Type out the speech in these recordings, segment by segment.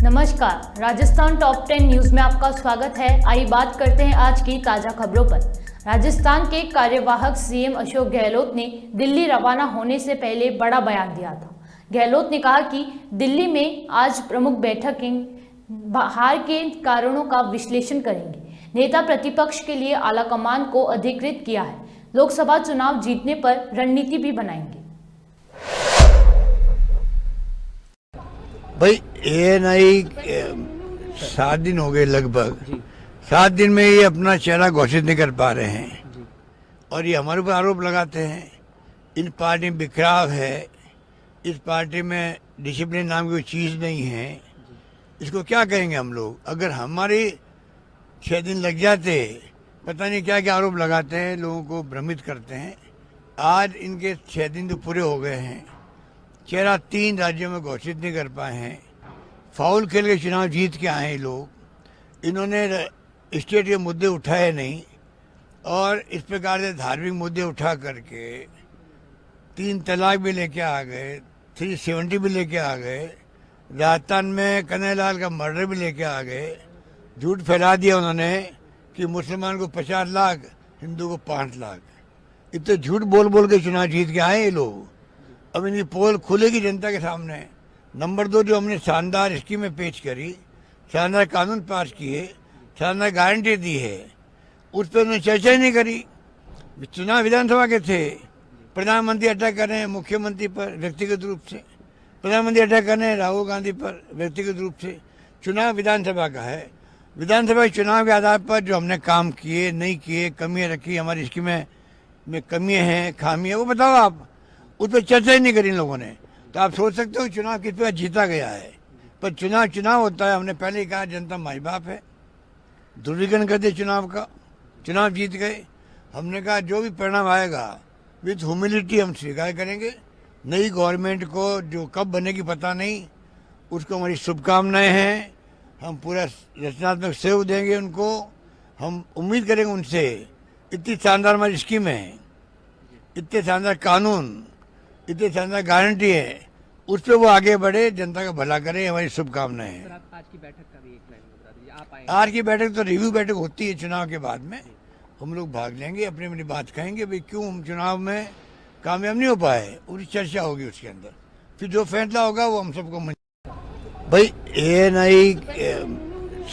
नमस्कार, Rajasthan top 10 news में आपका स्वागत है। आइए बात करते हैं आज की ताजा खबरों पर। राजस्थान के कार्यवाहक सीएम अशोक गहलोत ने दिल्ली रवाना होने से पहले बड़ा बयान दिया था। गहलोत ने कहा कि दिल्ली में आज प्रमुख बैठकें हार के कारणों का विश्लेषण करेंगे। नेता प्रतिपक्ष के लिए आलाकमान को अधिकृत किया है। लोकसभा चुनाव जीतने पर रणनीति भी बनाएंगे। भाई ये नहीं 7 दिन हो गए, लगभग 7 दिन में ये अपना चेहरा घोषित नहीं कर पा रहे हैं और ये हमारे ऊपर आरोप लगाते हैं। इन पार्टी में बिखराव है, इस पार्टी में डिसिप्लिन नाम की कोई चीज़ नहीं है। इसको क्या कहेंगे हम लोग? अगर हमारे 6 दिन लग जाते, पता नहीं क्या क्या आरोप लगाते हैं, लोगों को भ्रमित करते हैं। आज इनके 6 दिन तो पूरे हो गए हैं, चेहरा 3 राज्यों में घोषित नहीं कर पाए हैं। फाउल खेल के चुनाव जीत के आए हैं लोग। इन्होंने स्टेट के मुद्दे उठाए नहीं और इस प्रकार से धार्मिक मुद्दे उठा करके 3 तलाक भी लेके आ गए, 370 भी लेके आ गए, राजस्थान में कन्हैयालाल का मर्डर भी लेके आ गए। झूठ फैला दिया उन्होंने कि मुसलमान को 50 लाख, हिंदू को 5 लाख। इतने झूठ बोल बोल के चुनाव जीत के आए ये लोग। अब इनकी पोल खुलेगी जनता के सामने। नंबर 2, जो हमने शानदार स्कीमें पेश करी, शानदार कानून पास किए, शानदार गारंटी दी है, उस पर उन्होंने चर्चा ही नहीं करी। चुनाव विधानसभा के थे, प्रधानमंत्री अटैक कर रहे हैं मुख्यमंत्री पर व्यक्तिगत रूप से, प्रधानमंत्री अटैक कर रहे हैं राहुल गांधी पर व्यक्तिगत रूप से। चुनाव विधानसभा का है। विधानसभा चुनाव के आधार पर जो हमने काम किए, नहीं किए, कमियाँ रखी, हमारी स्कीमें में कमियाँ हैं, खामियाँ, वो बताओ आप। उस पर चर्चा ही नहीं करी इन लोगों ने। तो आप सोच सकते हो चुनाव किस पर जीता गया है। पर चुनाव होता है। हमने पहले ही कहा जनता माई बाप है, ध्रुवीकरण कर दिया चुनाव का, चुनाव जीत गए। हमने कहा जो भी परिणाम आएगा विथ ह्यूमिलिटी हम स्वीकार करेंगे। नई गवर्नमेंट को जो कब बनेगी पता नहीं, उसको हमारी शुभकामनाएं हैं। हम पूरा रचनात्मक सहयोग देंगे उनको। हम उम्मीद करेंगे उनसे। इतनी शानदार हमारी स्कीम है, इतने शानदार कानून, इतनी शानदार गारंटी है, उस पर वो आगे बढ़े, जनता का भला करे, हमारी शुभकामनाएं हैं। आज की बैठक का भी एक लाइन बता दीजिए। आप आएंगे? आज की बैठक तो रिव्यू बैठक होती है चुनाव के बाद में। हम लोग भाग लेंगे, अपनी अपनी बात कहेंगे, भाई क्यों हम चुनाव में कामयाब नहीं हो पाए, पूरी चर्चा होगी उसके अंदर। फिर जो फैसला होगा वो हम सबको भाई ये नहीं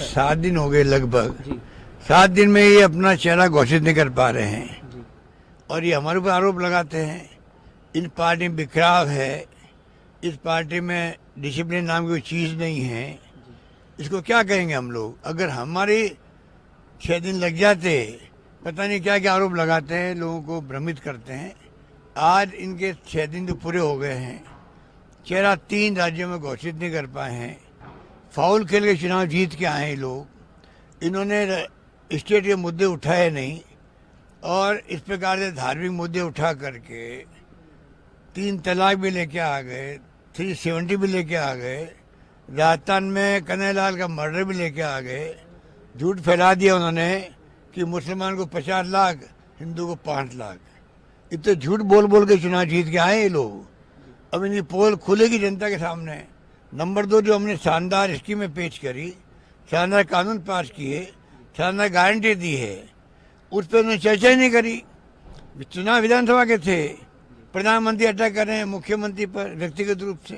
7 दिन हो गए, लगभग 7 दिन में ये अपना चेहरा घोषित नहीं कर पा रहे हैं और ये हमारे ऊपर आरोप लगाते हैं। इन पार्टी में बिखराव है, इस पार्टी में डिसिप्लिन नाम की कोई चीज़ नहीं है। इसको क्या कहेंगे हम लोग? अगर हमारे 6 दिन लग जाते, पता नहीं क्या क्या आरोप लगाते हैं, लोगों को भ्रमित करते हैं। आज इनके 6 दिन तो पूरे हो गए हैं, चेहरा 3 राज्यों में घोषित नहीं कर पाए हैं। फाउल खेल के चुनाव जीत के आए हैं लोग। इन्होंने स्टेट के मुद्दे उठाए नहीं और इस प्रकार से धार्मिक मुद्दे उठा करके 3 तलाक भी लेके आ गए, 370 भी लेके आ गए, राजस्थान में कन्हैयालाल का मर्डर भी लेके आ गए। झूठ फैला दिया उन्होंने कि मुसलमान को 50 लाख, हिंदू को 5 लाख। इतने झूठ बोल बोल के चुनाव जीत के आए ये लोग। अब इनकी पोल खुलेगी जनता के सामने। नंबर 2, जो हमने शानदार स्कीमें पेश करी, शानदार कानून पास किए, शानदार गारंटी दी है, उस पर उन्होंने चर्चा ही नहीं करी। चुनाव विधानसभा के थे, प्रधानमंत्री अटैक कर रहे हैं मुख्यमंत्री पर व्यक्तिगत रूप से,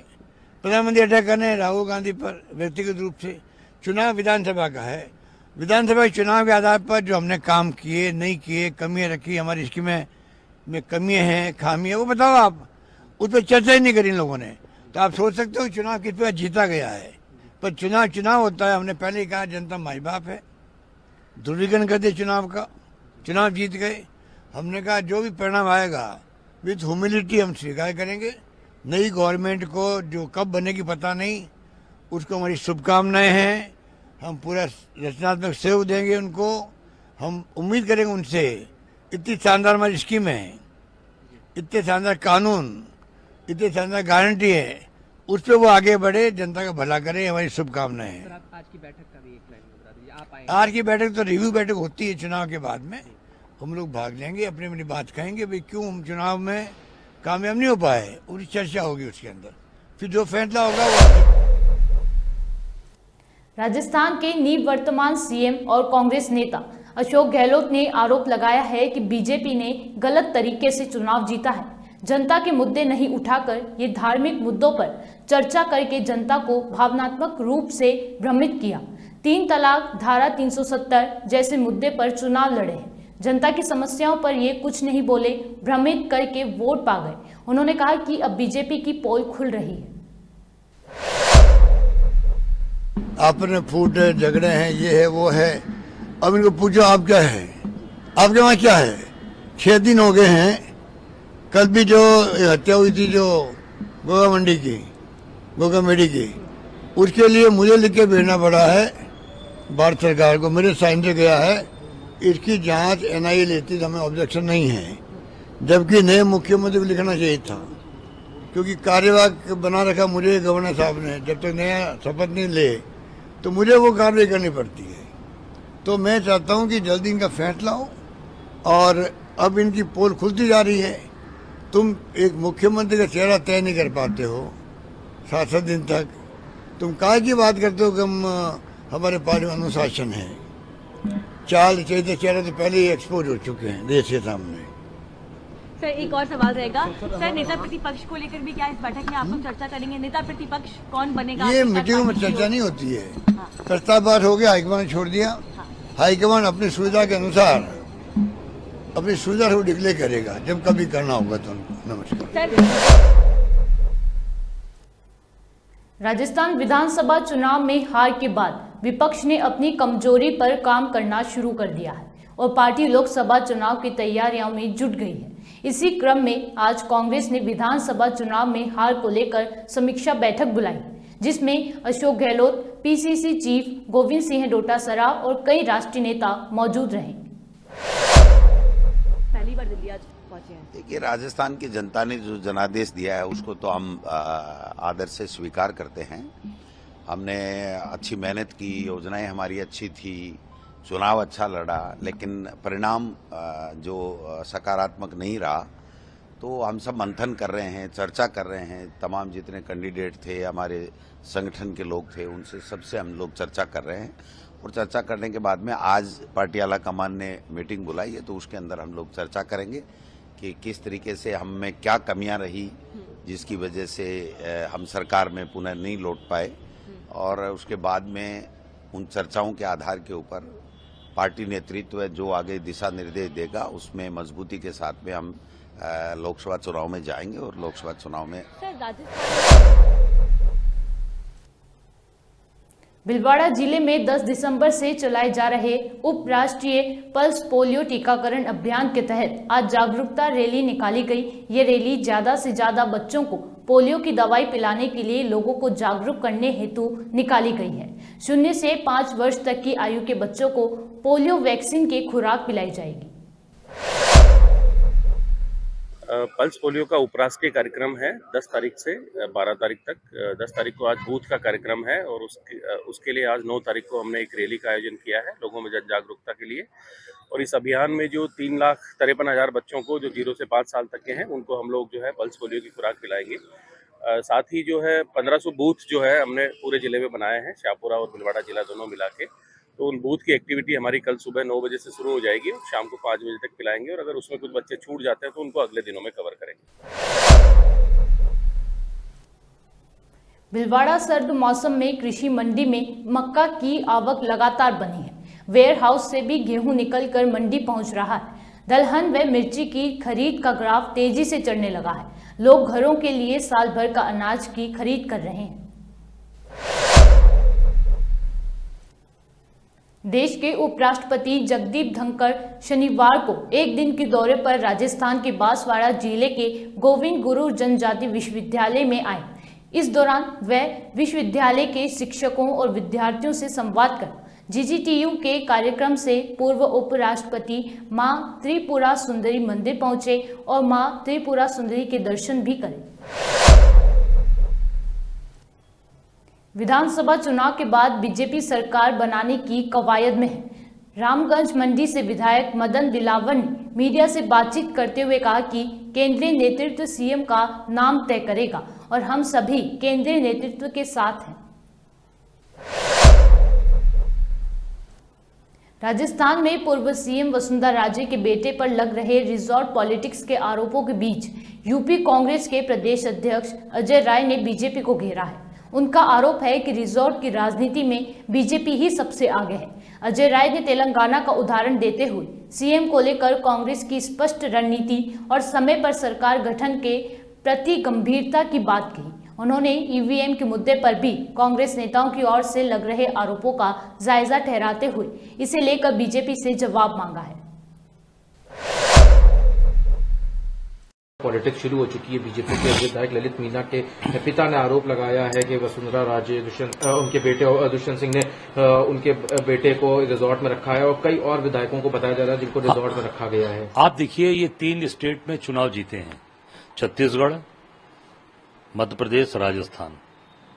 प्रधानमंत्री अटैक कर रहे हैं राहुल गांधी पर व्यक्तिगत रूप से। चुनाव विधानसभा का है। विधानसभा चुनाव के आधार पर जो हमने काम किए, नहीं किए, कमियाँ रखी, हमारी स्कीमें में कमियाँ हैं, खामियाँ, वो बताओ आप। उस पर चर्चा ही नहीं करी इन लोगों ने। तो आप सोच सकते हो चुनाव किस पर जीता गया है। पर चुनाव होता है। हमने पहले ही कहा जनता माई बाप है, ध्रुवीकरण कर दिया चुनाव का, चुनाव जीत गए। हमने कहा जो भी परिणाम आएगा विथ ह्यूमिलिटी हम स्वीकार करेंगे। नई गवर्नमेंट को जो कब बनेगी पता नहीं, उसको हमारी शुभकामनाएं हैं। हम पूरा रचनात्मक सहयोग देंगे उनको। हम उम्मीद करेंगे उनसे। इतनी शानदार हमारी स्कीमें हैं, इतने शानदार कानून, इतनी शानदार गारंटी है, उस पर वो आगे बढ़े, जनता का भला करे, हमारी शुभकामनाएं हैं। आज की बैठक का भी एक लाइन बता दीजिए। आप आएंगे? आज की बैठक तो रिव्यू बैठक होती है चुनाव के बाद में। हम लोग भाग लेंगे, अपनी अपनी बात कहेंगे, भाई क्यों हम चुनाव में कामयाब नहीं हो पाए, पूरी चर्चा होगी उसके अंदर। फिर जो फैसला होगा वो राजस्थान के निवर्तमान सीएम और कांग्रेस नेता अशोक गहलोत ने आरोप लगाया है कि बीजेपी ने गलत तरीके से चुनाव जीता है। जनता के मुद्दे नहीं उठाकर ये धार्मिक मुद्दों पर चर्चा करके जनता को भावनात्मक रूप से भ्रमित किया। 3 तलाक, धारा 370 जैसे मुद्दे पर चुनाव लड़े हैं। जनता की समस्याओं पर ये कुछ नहीं बोले, भ्रमित करके वोट पा गए। उन्होंने कहा कि अब बीजेपी की पोल खुल रही है। आपने फूट है, झगड़े हैं, ये है वो है। अब इनको पूछो आप क्या है, आपके वहाँ क्या है। 6 दिन हो गए हैं। कल भी जो हत्या हुई थी जो गोगा मंडी की, गोगा मेडी की, उसके लिए मुझे लिख के भेजना पड़ा है भारत सरकार को। मेरे साइन से गया है। इसकी जांच एनआईए लेती तो हमें ऑब्जेक्शन नहीं है, जबकि नए मुख्यमंत्री को लिखना चाहिए था, क्योंकि कार्यवाहक बना रखा मुझे गवर्नर साहब ने। जब तक नया शपथ नहीं ले तो मुझे वो कार्रवाई करनी पड़ती है। तो मैं चाहता हूं कि जल्दी इनका फैसला हो। और अब इनकी पोल खुलती जा रही है। तुम एक मुख्यमंत्री का चेहरा तय नहीं कर पाते हो 7-7 दिन तक। तुम काय की बात करते हो कि हम हमारे पास अनुशासन है। चाल चैत्य चेहरा तो पहले ही एक्सपोज हो चुके हैं देश के सामने। सर, एक और सवाल रहेगा। सर, नेता प्रतिपक्ष को लेकर भी क्या इस बैठक में आप लोग चर्चा करेंगे? नेता प्रतिपक्ष कौन बनेगा? ये मीटिंग में चर्चा नहीं होती है। प्रस्ताव बात हो गया, हाईकमान ने छोड़ दिया। हाईकमान अपनी सुविधा के अनुसार अपनी सुविधा को डिक्लेयर करेगा जब कभी करना होगा तो। नमस्कार। राजस्थान विधानसभा चुनाव में हार के बाद विपक्ष ने अपनी कमजोरी पर काम करना शुरू कर दिया है और पार्टी लोकसभा चुनाव की तैयारियों में जुट गई है। इसी क्रम में आज कांग्रेस ने विधानसभा चुनाव में हार को लेकर समीक्षा बैठक बुलाई, जिसमें अशोक गहलोत, पीसीसी चीफ गोविंद सिंह डोटासरा और कई राष्ट्रीय नेता मौजूद रहे। पहली बार दिल्ली आज पहुंचे हैं। देखिए, राजस्थान की जनता ने जो जनादेश दिया है उसको तो हम आदर से स्वीकार करते हैं। हमने अच्छी मेहनत की, योजनाएं हमारी अच्छी थी, चुनाव अच्छा लड़ा, लेकिन परिणाम जो सकारात्मक नहीं रहा। तो हम सब मंथन कर रहे हैं, चर्चा कर रहे हैं। तमाम जितने कैंडिडेट थे, हमारे संगठन के लोग थे, उनसे सबसे हम लोग चर्चा कर रहे हैं। और चर्चा करने के बाद में आज पार्टी आला कमान ने मीटिंग बुलाई है, तो उसके अंदर हम लोग चर्चा करेंगे कि किस तरीके से हम में क्या कमियां रही जिसकी वजह से हम सरकार में पुनः नहीं लौट पाए। और उसके बाद में उन चर्चाओं के आधार के ऊपर पार्टी नेतृत्व जो आगे दिशा निर्देश देगा उसमें मजबूती के साथ में हम लोकसभा चुनाव में जाएंगे। और लोकसभा चुनाव में भीलवाड़ा जिले में 10 दिसंबर से चलाए जा रहे उप राष्ट्रीय पल्स पोलियो टीकाकरण अभियान के तहत आज जागरूकता रैली निकाली गई। ये रैली ज्यादा से ज्यादा बच्चों को पोलियो की दवाई पिलाने के लिए लोगों को जागरूक करने हेतु निकाली गई है। 0 से 5 वर्ष तक की आयु के बच्चों को पोलियो वैक्सीन की खुराक पिलाई जाएगी। पल्स पोलियो का उपराष्ट्रीय कार्यक्रम है 10 तारीख से 12 तारीख तक। 10 तारीख को आज बूथ का कार्यक्रम है और उसके लिए आज 9 तारीख को हमने एक रैली का आयोजन किया है लोगों में जन जागरूकता के लिए। और इस अभियान में जो 3,53,000 बच्चों को जो 0 से 5 साल तक के हैं उनको हम लोग जो है पल्स पोलियो की खुराक पिलाएंगे। साथ ही जो है 1500 बूथ जो है हमने पूरे जिले में बनाए हैं, शाहपुरा और भीलवाड़ा जिला दोनों मिला के। तो उन बूथ की एक्टिविटी हमारी कल सुबह 9 बजे से शुरू हो जाएगी और शाम को 5 बजे तक पिलाएंगे। और अगर उसमें कुछ बच्चे छूट जाते हैं तो उनको अगले दिनों में कवर करेंगे। भीलवाड़ा सर्द मौसम में कृषि मंडी में मक्का की आवक लगातार बनी है। वेयर हाउस से भी गेहूं निकलकर मंडी पहुंच रहा है। दलहन व मिर्ची की खरीद का ग्राफ तेजी से चढ़ने लगा है। लोग घरों के लिए साल भर का अनाज की खरीद कर रहे हैं। देश के उपराष्ट्रपति जगदीप धनखड़ शनिवार को एक दिन के दौरे पर राजस्थान के बांसवाड़ा जिले के गोविंद गुरु जनजाति विश्वविद्यालय में आए। इस दौरान वह विश्वविद्यालय के शिक्षकों और विद्यार्थियों से संवाद कर जीजीटीयू के कार्यक्रम से पूर्व उपराष्ट्रपति मां त्रिपुरा सुंदरी मंदिर पहुंचे और मां त्रिपुरा सुंदरी के दर्शन भी करे। विधानसभा चुनाव के बाद बीजेपी सरकार बनाने की कवायद में है। रामगंज मंडी से विधायक मदन दिलावर ने मीडिया से बातचीत करते हुए कहा कि केंद्रीय नेतृत्व सीएम का नाम तय करेगा और हम सभी केंद्रीय नेतृत्व के साथ हैं। राजस्थान में पूर्व सीएम वसुंधरा राजे के बेटे पर लग रहे रिजॉर्ट पॉलिटिक्स के आरोपों के बीच यूपी कांग्रेस के प्रदेश अध्यक्ष अजय राय ने बीजेपी को घेरा है। उनका आरोप है कि रिजॉर्ट की राजनीति में बीजेपी ही सबसे आगे है। अजय राय ने तेलंगाना का उदाहरण देते हुए सीएम को लेकर कांग्रेस की स्पष्ट रणनीति और समय पर सरकार गठन के प्रति गंभीरता की बात कही। उन्होंने ईवीएम के मुद्दे पर भी कांग्रेस नेताओं की ओर से लग रहे आरोपों का जायजा ठहराते हुए इसे लेकर बीजेपी से जवाब मांगा है। पॉलिटिक्स शुरू हो चुकी है। बीजेपी के विधायक ललित मीणा के पिता ने आरोप लगाया है कि वसुंधरा राजे उनके बेटे दुष्यंत सिंह ने उनके बेटे को रिजॉर्ट में रखा है और कई और विधायकों को बताया जा रहा है जिनको रिजॉर्ट में रखा गया है। आप देखिए, ये 3 स्टेट में चुनाव जीते हैं, छत्तीसगढ़, मध्य प्रदेश, राजस्थान।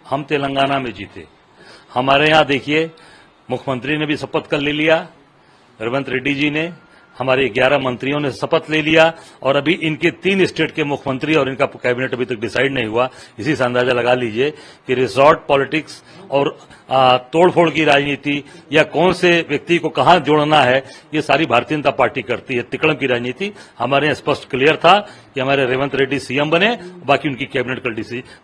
हम तेलंगाना में जीते। हमारे यहाँ देखिए, मुख्यमंत्री ने भी शपथ कर ले लिया, रेवंत रेड्डी जी ने, हमारे 11 मंत्रियों ने शपथ ले लिया और अभी इनके 3 स्टेट के मुख्यमंत्री और इनका कैबिनेट अभी तक डिसाइड नहीं हुआ। इसी से अंदाजा लगा लीजिए कि रिजॉर्ट पॉलिटिक्स और तोड़फोड़ की राजनीति या कौन से व्यक्ति को कहां जोड़ना है, ये सारी भारतीय जनता पार्टी करती है। तिकड़म की राजनीति हमारे यहाँ स्पष्ट क्लियर था कि हमारे रेवंत रेड्डी सीएम बने, बाकी उनकी कैबिनेट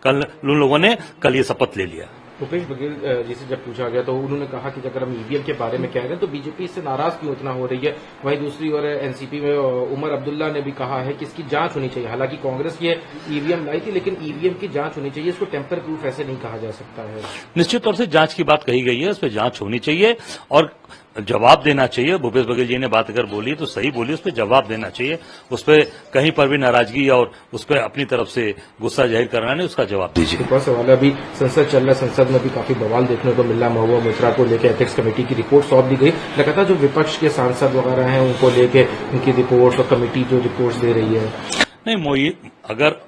कल उन लोगों ने कल ये शपथ ले लिया। भूपेश बघेल जी से जब पूछा गया तो उन्होंने कहा कि अगर हम ईवीएम के बारे में कह रहे हैं तो बीजेपी इससे नाराज क्यों इतना हो रही है। वहीं दूसरी ओर एनसीपी में उमर अब्दुल्ला ने भी कहा है कि इसकी जांच होनी चाहिए। हालांकि कांग्रेस ये ईवीएम लाई थी, लेकिन ईवीएम की जांच होनी चाहिए, इसको टेम्पर प्रूफ ऐसे नहीं कहा जा सकता है। निश्चित तौर से जांच की बात कही गई है, उस पर जांच होनी चाहिए और जवाब देना चाहिए। भूपेश बघेल जी ने बात अगर बोली तो सही बोली, उस पर जवाब देना चाहिए। उस पर कहीं पर भी नाराजगी और उस पर अपनी तरफ से गुस्सा जाहिर करना नहीं, उसका जवाब दीजिए। एक और सवाल है, अभी संसद चल रहा है, संसद में भी काफी बवाल देखने को मिल रहा है। महबूबा मुफ्ती को लेकर एथिक्स कमेटी की रिपोर्ट सौंप दी गई। लगातार जो विपक्ष के सांसद वगैरह हैं उनको लेके उनकी रिपोर्ट और कमेटी जो रिपोर्ट दे रही है। नहीं, अगर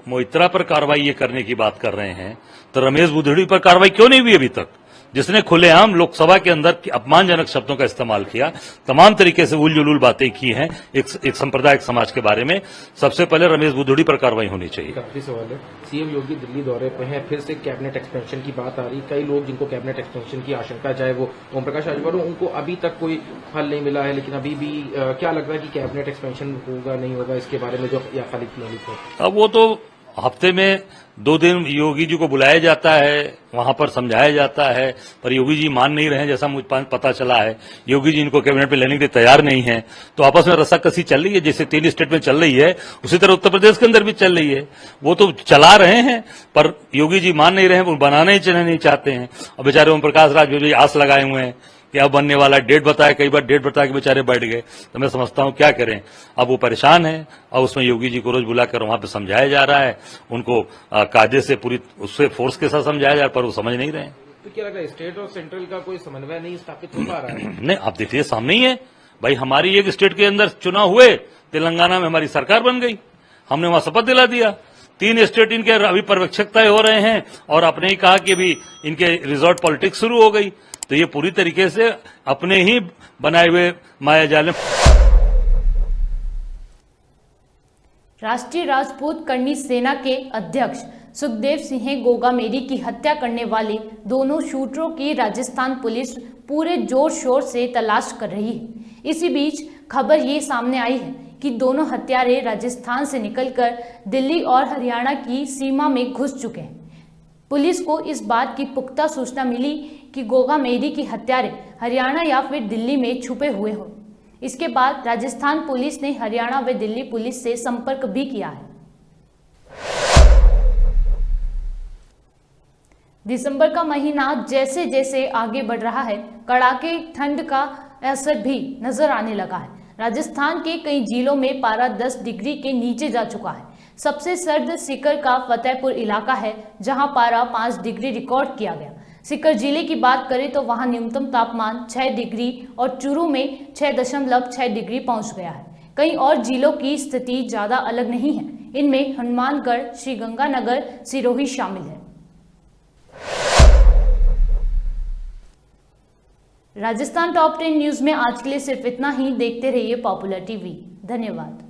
मोइत्रा पर कार्रवाई ये करने की बात कर रहे हैं तो रमेश बुधड़ी पर कार्रवाई क्यों नहीं हुई अभी तक, जिसने खुलेआम लोकसभा के अंदर अपमानजनक शब्दों का इस्तेमाल किया, तमाम तरीके से उलझुल बातें की हैं एक सांप्रदायिक समाज के बारे में। सबसे पहले रमेश बुधड़ी पर कार्रवाई होनी चाहिए। काफी सवाल है, सीएम योगी दिल्ली दौरे पे हैं, फिर से कैबिनेट एक्सपेंशन की बात आ रही। कई लोग जिनको कैबिनेट एक्सपेंशन की आशंका, चाहे वो ओम प्रकाश राजभर हो, उनको अभी तक कोई हल नहीं मिला है। लेकिन अभी भी क्या लग रहा है कि कैबिनेट एक्सपेंशन होगा नहीं होगा, इसके बारे में जो या खाली अब वो तो हफ्ते में 2 दिन योगी जी को बुलाया जाता है, वहां पर समझाया जाता है, पर योगी जी मान नहीं रहे हैं, जैसा मुझे पता चला है। योगी जी इनको कैबिनेट में लेने के लिए तैयार नहीं है, तो आपस में रस्साकसी चल रही है। जैसे 3 स्टेट में चल रही है, उसी तरह उत्तर प्रदेश के अंदर भी चल रही है। वो तो चला रहे हैं, पर योगी जी मान नहीं रहे हैं, वो बनाना ही नहीं चाहते हैं। और बेचारे ओम प्रकाश राजभर भी आस लगाए हुए हैं कि अब बनने वाला, डेट बताया, कई बार डेट बता के बेचारे बैठ गए। तो मैं समझता हूं क्या करें, अब वो परेशान है और उसमें योगी जी को रोज बुलाकर वहां पे समझाया जा रहा है, उनको कायदे से पूरी उससे फोर्स के साथ समझाया जा रहा है, पर वो समझ नहीं रहे हैं। तो क्या लग रहा है, स्टेट और सेंट्रल का कोई समन्वय नहीं स्थापित हो पा रहा है? नहीं, आप देखिए सामने ही है भाई, हमारी एक स्टेट के अंदर चुनाव हुए, तेलंगाना में हमारी सरकार बन गई, हमने वहां शपथ दिला दिया। 3 स्टेट इनके अभी पर्यवेक्षक तय हो रहे हैं और आपने ही कहा कि अभी इनके रिजॉर्ट पॉलिटिक्स शुरू हो गई। तो ये पूरी तरीके से अपने ही बनाए हुए मायाजाल में। राष्ट्रीय राजपूत करनी सेना के अध्यक्ष सुखदेव सिंह गोगा मेरी की हत्या करने वाले दोनों शूटरों की राजस्थान पुलिस पूरे जोर शोर से तलाश कर रही है। इसी बीच खबर ये सामने आई है कि दोनों हत्यारे राजस्थान से निकलकर दिल्ली और हरियाणा की सीमा में घुस चुके हैं। पुलिस को इस बात की पुख्ता सूचना मिली कि गोगा मेरी की हत्यारे हरियाणा या फिर दिल्ली में छुपे हुए हो। इसके बाद राजस्थान पुलिस ने हरियाणा व दिल्ली पुलिस से संपर्क भी किया है। दिसंबर का महीना जैसे जैसे आगे बढ़ रहा है, कड़ाके ठंड का असर भी नजर आने लगा है। राजस्थान के कई जिलों में पारा 10 डिग्री के नीचे जा चुका है। सबसे सर्द सीकर का फतेहपुर इलाका है, जहां पारा 5 डिग्री रिकॉर्ड किया गया। सीकर जिले की बात करें तो वहां न्यूनतम तापमान 6 डिग्री और चूरू में 6.6 डिग्री पहुंच गया है। कई और जिलों की स्थिति ज्यादा अलग नहीं है। इनमें हनुमानगढ़, श्रीगंगानगर, सिरोही शामिल है। राजस्थान टॉप 10 न्यूज में आज के लिए सिर्फ इतना ही। देखते रहिए पॉपुलर टीवी। धन्यवाद।